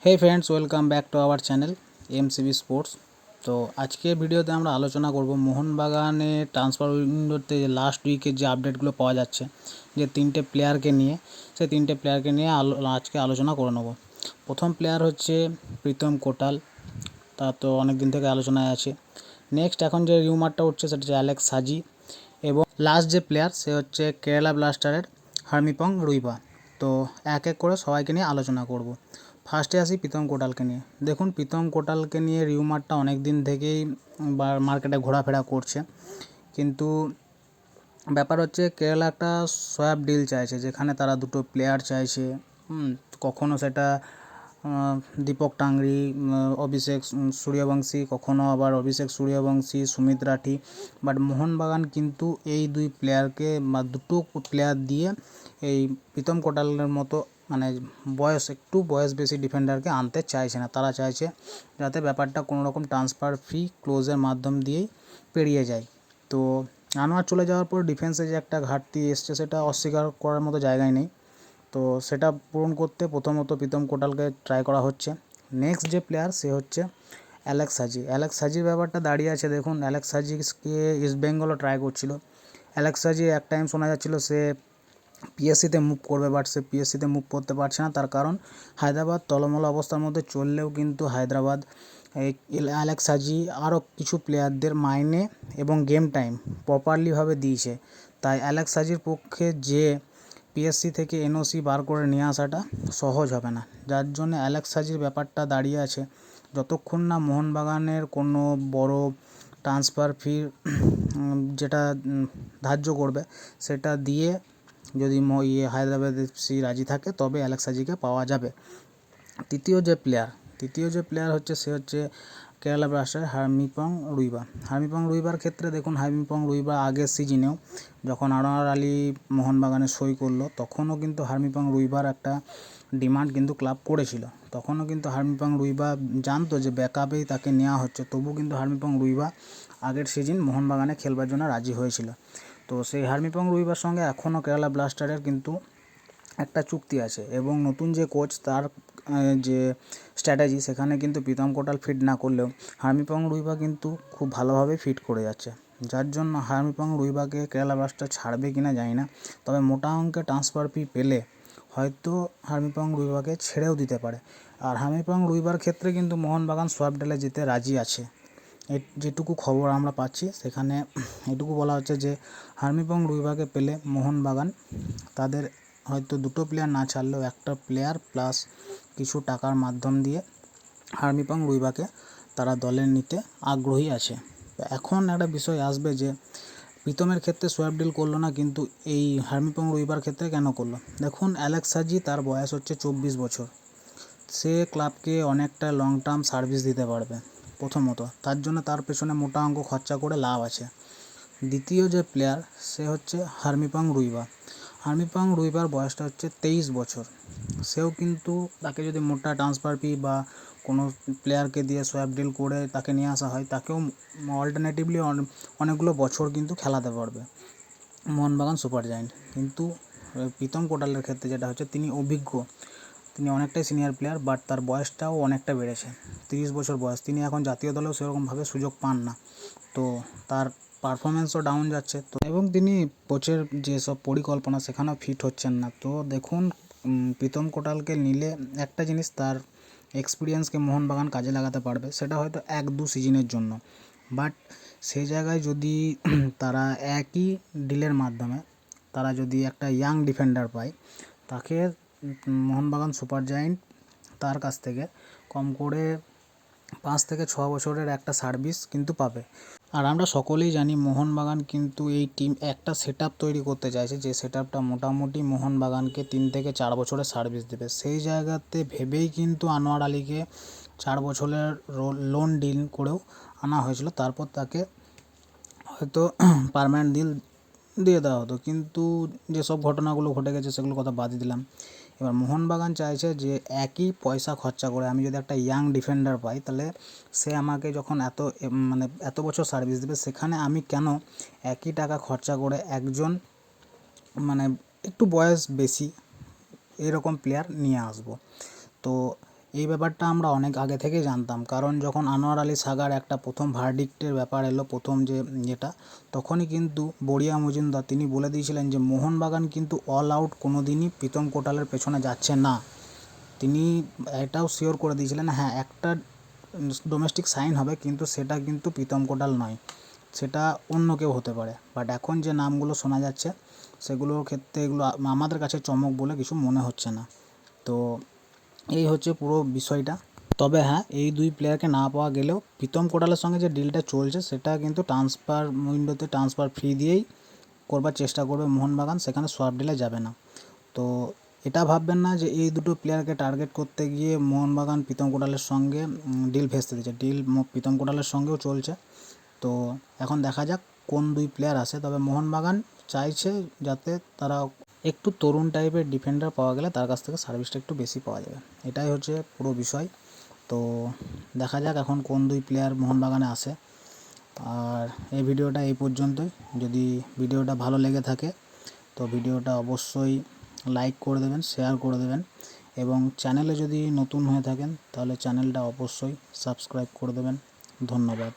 Hey friends, welcome back to our channel MCB sports. तो आज के ভিডিওতে আমরা আলোচনা করব মোহনবাগানে ট্রান্সফার উইন্ডোতে লাস্ট উইকে যে আপডেটগুলো পাওয়া যাচ্ছে, যে তিনটে প্লেয়ারকে নিয়ে, সেই তিনটে প্লেয়ারকে নিয়ে আজকে আলোচনা করে নেব। প্রথম প্লেয়ার হচ্ছে প্রীতম কোটাল, তা তো অনেক দিন থেকে আলোচনায় আছে। নেক্সট এখন যে রিউমারটা উঠছে সেটা হচ্ছে অ্যালেক্স সাজি, এবং লাস্ট যে প্লেয়ার সে হচ্ছে কেরালা ব্লাস্টারের হার্মিপং রুইবা। তো এক এক করে সবাইকে নিয়ে আলোচনা করব। ফার্স্টে আসি প্রীতম কোটালকে নিয়ে। দেখুন, প্রীতম কোটালকে নিয়ে রিউমারটা অনেক দিন থেকেই মার্কেটে ঘোরাফেরা করছে, কিন্তু ব্যাপার হচ্ছে কেরালা একটা সোয়াপ ডিল চাইছে, যেখানে তারা দুটো প্লেয়ার চাইছে। কখনো সেটা দীপক টাংরি, অভিষেক সূর্যবংশী, কখনো আবার অভিষেক সূর্যবংশী, সুমিত রাঠি। বাট মোহনবাগান কিন্তু এই দুই প্লেয়ারকে বা দুটো প্লেয়ার দিয়ে এই প্রীতম কোটালের মতো মানে একটু বয়স বেশি ডিফেন্ডারকে আনতে চাইছে না। তারা চাইছে যাতে ব্যাপারটা কোনো রকম ট্রান্সফার ফ্রি ক্লোজের মাধ্যম দিয়েই পেরিয়ে যায়। তো আনোয়ার চলে যাওয়ার পর ডিফেন্সে যে একটা ঘাটতি এসছে সেটা অস্বীকার করার মতো জায়গায় নেই। তো সেটা পূরণ করতে প্রথমত প্রীতম কোটালকে ট্রাই করা হচ্ছে। নেক্সট যে প্লেয়ার সে হচ্ছে অ্যালেক্স সাজি। অ্যালেক্স সাজির ব্যাপারটা দাঁড়িয়ে আছে, দেখুন অ্যালেক্স সাজিকে ইস্ট বেঙ্গলও ট্রাই করছিল। অ্যালেক্স সাজি এক টাইম শোনা যাচ্ছিল সে পিএসসিতে মুভ করবে, বাট সে পিএসসিতে মুভ করতে পারছে না। তার কারণ হায়দ্রাবাদ টলমলো অবস্থার মধ্যে চললেও কিন্তু হায়দ্রাবাদ এই অ্যালেক্স সাজি আরও কিছু প্লেয়ারদের মাইনে এবং গেম টাইম প্রপারলিভাবে দিয়েছে। তাই অ্যালেক্স সাজির পক্ষে যে পিএসসি থেকে এনওসি বার করে নিয়ে আসাটা সহজ হবে না, যার জন্য অ্যালেক্স সাজির ব্যাপারটা দাঁড়িয়ে আছে। যতক্ষণ না মোহনবাগানের কোনো বড় ট্রান্সফার ফি যেটা ধার্য করবে সেটা দিয়ে যদি হায়দ্রাবাদ এফসি রাজি থাকে, তবে অ্যালেক্স সাজিকে পাওয়া যাবে। তৃতীয় যে প্লেয়ার হচ্ছে সে হচ্ছে কেরালা ব্লাস্টারের হার্মিপং রুইবা। হার্মিপং রুইবার ক্ষেত্রে দেখুন, হার্মিপং রুইবা আগের সিজনেও যখন আনোয়ার আলী মোহনবাগানে সই করলো, তখনও কিন্তু হার্মিপং রুইবার একটা ডিমান্ড কিন্তু ক্লাব করেছিল। তখনও কিন্তু হার্মিপং রুইবা জানতো যে ব্যাকআপেই তাকে নেওয়া হচ্ছে, তবু কিন্তু হার্মিপং রুইবা আগের সিজন মোহনবাগানে খেলবার জন্য রাজি হয়েছিল। তো সেই হার্মিপং রুইবার সঙ্গে এখনও কেরালা ব্লাস্টারের কিন্তু একটা চুক্তি আছে, এবং নতুন যে কোচ তার যে স্ট্র্যাটেজি সেখানে কিন্তু প্রীতম কোটাল ফিট না করলেও হার্মিপং রুইবা কিন্তু খুব ভালোভাবে ফিট করে যাচ্ছে। যার জন্য হার্মিপং রুইবাকে কেরালা ব্লাস্টার ছাড়বে কিনা জানি না, তবে মোটা অঙ্কে ট্রান্সফার ফি পেলে হয়তো হার্মিপং রুইবাকে ছেড়েও দিতে পারে। আর হার্মিপং রুইবার ক্ষেত্রে কিন্তু মোহনবাগান সোয়াপ ডিলে যেতে রাজি আছে। যেটুকু খবর আমরা পাচ্ছি সেখানে এটুকু বলা হচ্ছে যে হার্মিপং রুইবাকে পেলে মোহনবাগান তাদের হয়তো দুটো প্লেয়ার না ছাড়লেও একটা প্লেয়ার প্লাস কিছু টাকার মাধ্যম দিয়ে হার্মিপং রুইবাকে তারা দলে নিতে আগ্রহী আছে। এখন একটা বিষয় আসবে যে প্রীতমের ক্ষেত্রে সোয়াপ ডিল করলো না, কিন্তু এই হার্মিপং রুইবার ক্ষেত্রে কেন করলো? দেখুন, অ্যালেক্স সাজি তার বয়স হচ্ছে 24 বছর। সে ক্লাবকে অনেকটা লং টার্ম সার্ভিস দিতে পারবে প্রথমত, তার জন্য তার পেছনে মোটা অঙ্ক খরচা করে লাভ আছে। দ্বিতীয় যে প্লেয়ার সে হচ্ছে হার্মিপং রুইবা। হার্মিপং রুইবার বয়সটা হচ্ছে 23 বছর। সেও কিন্তু তাকে যদি মোটা ট্রান্সফার ফি বা কোনো প্লেয়ারকে দিয়ে সোয়াপ ডিল করে তাকে নিয়ে আসা হয়, তাকেও অল্টারনেটিভলি অনেকগুলো বছর কিন্তু খেলাতে পারবে মোহনবাগান সুপার জায়েন্ট। কিন্তু প্রীতম কোটালের ক্ষেত্রে যেটা হচ্ছে, তিনি অভিজ্ঞ, তিনি অনেকটাই সিনিয়র প্লেয়ার, বাট তার বয়সটাও অনেকটা বেড়েছে, 30 বছর বয়স। তিনি এখন জাতীয় দলেও সেরকমভাবে সুযোগ পান না, তো তার পারফরমেন্সও ডাউন যাচ্ছে। তো এবং তিনি কোচের যেসব পরিকল্পনা সেখানেও ফিট হচ্ছেন না। তো দেখুন, প্রীতম কোটালকে নিলে একটা জিনিস, তার এক্সপিরিয়েন্সকে মোহনবাগান কাজে লাগাতে পারবে, সেটা হয়তো 1-2 সিজনের জন্য। বাট সেই জায়গায় যদি তারা একই ডিলের মাধ্যমে তারা যদি একটা ইয়াং ডিফেন্ডার পায়, তাকে মোহনবাগান সুপার জায়েন্ট তার কাছ থেকে কম করে 5 থেকে 6 বছরের একটা সার্ভিস কিন্তু পাবে। আর আমরা সকলেই জানি মোহনবাগান কিন্তু এই টিম একটা সেট আপ তৈরি করতে চাইছে, যে সেট আপটা মোটামুটি মোহনবাগানকে 3 থেকে 4 বছরের সার্ভিস দেবে। সেই জায়গাতে ভেবেই কিন্তু আনোয়ার আলীকে 4 বছরের লোন ডিল করেও আনা হয়েছিল, তারপর তাকে হয়তো পার্মানেন্ট ডিল দিয়ে দেওয়া হতো। কিন্তু যেসব ঘটনাগুলো ঘটে গেছে সেগুলো কথা বাদই দিলাম। এবার মোহনবাগান চাইছে যে একই পয়সা খরচা করে আমি যদি একটা ইয়াং ডিফেন্ডার পাই, তাহলে সে আমাকে যখন এত বছর সার্ভিস দেবে, সেখানে আমি কেন একই টাকা খরচা করে একজন একটু বয়স বেশি এরকম প্লেয়ার নিয়ে আসবো। তো এই ব্যাপারটা আমরা অনেক আগে থেকেই জানতাম, কারণ যখন আনোয়ার আলী সাগার একটা প্রথম ভার্ডিক্টের ব্যাপার এলো, প্রথম যেটা, তখনই কিন্তু বড়িয়া মজুমদার তিনি বলে দিয়েছিলেন যে মোহনবাগান কিন্তু অল আউট কোনো দিনই প্রীতম কোটালের পেছনে যাচ্ছে না। তিনি এটাও শিওর করে দিয়েছিলেন, হ্যাঁ একটা ডোমেস্টিক সাইন হবে, কিন্তু সেটা কিন্তু প্রীতম কোটাল নয়, সেটা অন্য কেউ হতে পারে। বাট এখন যে নামগুলো শোনা যাচ্ছে সেগুলোর ক্ষেত্রে এগুলো আমাদের কাছে চমক বলে কিছু মনে হচ্ছে না। তো এই হচ্ছে পুরো বিষয়টা। তবে হ্যাঁ, এই দুই প্লেয়ারকে না পাওয়া গেলেও প্রীতম কোটালের সঙ্গে যে ডিলটা চলছে সেটা কিন্তু ট্রান্সফার উইন্ডোতে ট্রান্সফার ফি দিয়েই করবার চেষ্টা করবে মোহনবাগান, সেখানে সোয়াপ ডিলে যাবে না। তো এটা ভাববেন না যে এই দুটো প্লেয়ারকে টার্গেট করতে গিয়ে মোহনবাগান প্রীতম কোটালের সঙ্গে ডিল ভেস্তে দিচ্ছে। ডিল প্রীতম কোটালের সঙ্গেও চলছে। তো এখন দেখা যাক কোন দুই প্লেয়ার আসে। তবে মোহনবাগান চাইছে যাতে তারা একটু তরুণ টাইপের ডিফেন্ডার পাওয়া গেলে তার কাছ থেকে সার্ভিসটা একটু বেশি পাওয়া যাবে, এটাই হচ্ছে পুরো বিষয়। তো দেখা যাক এখন কোন দুই প্লেয়ার মোহনবাগানে আসে। আর এই ভিডিওটা এই পর্যন্তই। যদি ভিডিওটা ভালো লেগে থাকে তো ভিডিওটা অবশ্যই লাইক করে দেবেন, শেয়ার করে দেবেন, এবং চ্যানেলে যদি নতুন হয়ে থাকেন তাহলে চ্যানেলটা অবশ্যই সাবস্ক্রাইব করে দেবেন। ধন্যবাদ।